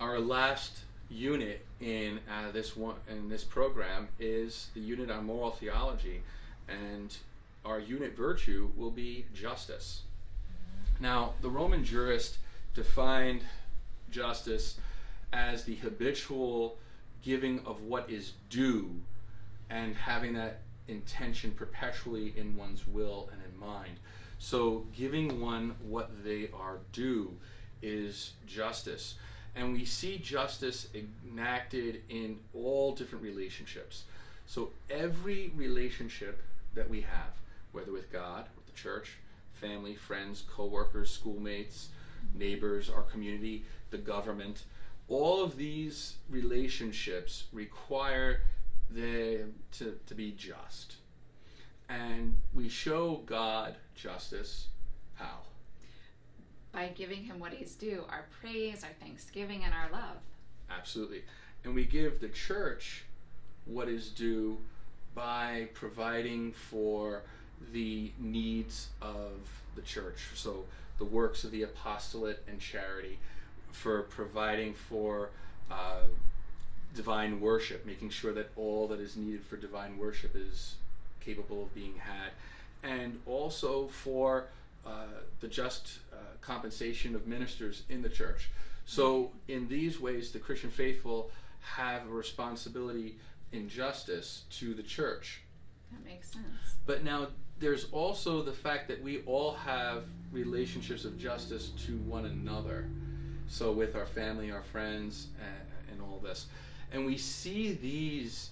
Our last unit in this program is the unit on moral theology, and our unit virtue will be justice. Now, the Roman jurist defined justice as the habitual giving of what is due and having that intention perpetually in one's will and in mind. So giving one what they are due is justice. And we see justice enacted in all different relationships. So every relationship that we have, whether with God, with the church, family, friends, co-workers, schoolmates, neighbors, our community, the government, all of these relationships require them to be just. And we show God justice how? By giving him what he's due, our praise, our thanksgiving, and our love. Absolutely. And we give the church what is due by providing for the needs of the church. So the works of the apostolate and charity, for providing for divine worship, making sure that all that is needed for divine worship is capable of being had, and also for the just compensation of ministers in the church. So in these ways, the Christian faithful have a responsibility in justice to the church. That makes sense. But now there's also the fact that we all have relationships of justice to one another. So with our family, our friends, and all this. And we see these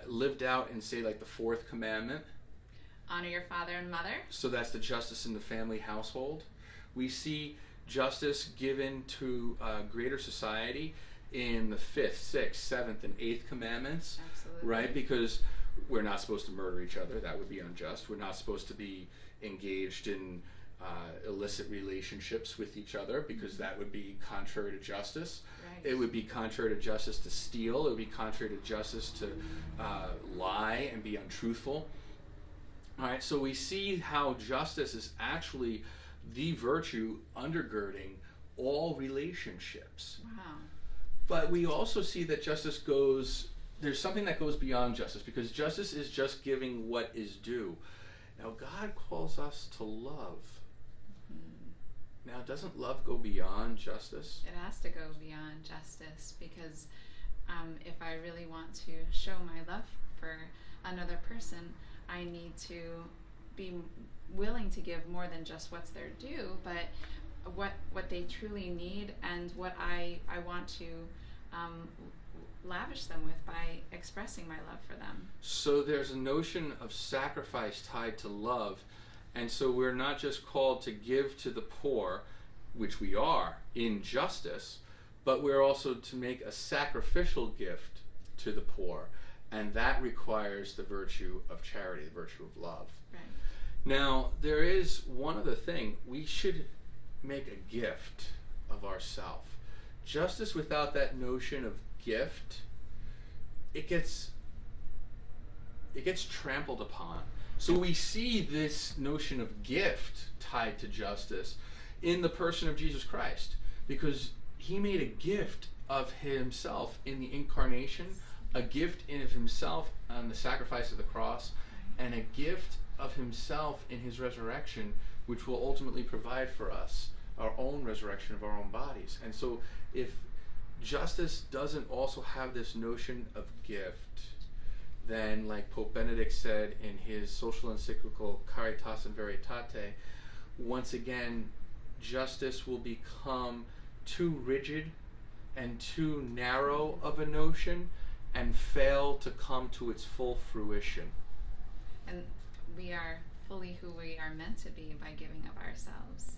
lived out in, say, like the fourth commandment. Honor your father and mother. So that's the justice in the family household. We see justice given to greater society in the 5th, 6th, 7th, and 8th commandments. Absolutely. Right? Because we're not supposed to murder each other. That would be unjust. We're not supposed to be engaged in illicit relationships with each other, because that would be contrary to justice. Right. It would be contrary to justice to steal. It would be contrary to justice to lie and be untruthful. All right, so we see how justice is actually the virtue undergirding all relationships. Wow. But we also see that justice there's something that goes beyond justice, because justice is just giving what is due. Now, God calls us to love. Now, doesn't love go beyond justice? It has to go beyond justice, because if I really want to show my love for another person, I need to be willing to give more than just what's their due, but what they truly need, and what I want to lavish them with by expressing my love for them. So there's a notion of sacrifice tied to love, and so we're not just called to give to the poor, which we are in justice, but we're also to make a sacrificial gift to the poor, and that requires the virtue of charity, the virtue of love. Right. Now, there is one other thing. We should make a gift of ourself. Justice without that notion of gift, it gets trampled upon. So we see this notion of gift tied to justice in the person of Jesus Christ, because he made a gift of himself in the incarnation, a gift in of himself on the sacrifice of the cross, and a gift of himself in his resurrection, which will ultimately provide for us our own resurrection of our own bodies. And so if justice doesn't also have this notion of gift, then, like Pope Benedict said in his social encyclical Caritas in Veritate, once again, justice will become too rigid and too narrow of a notion and fail to come to its full fruition. And we are fully who we are meant to be by giving of ourselves.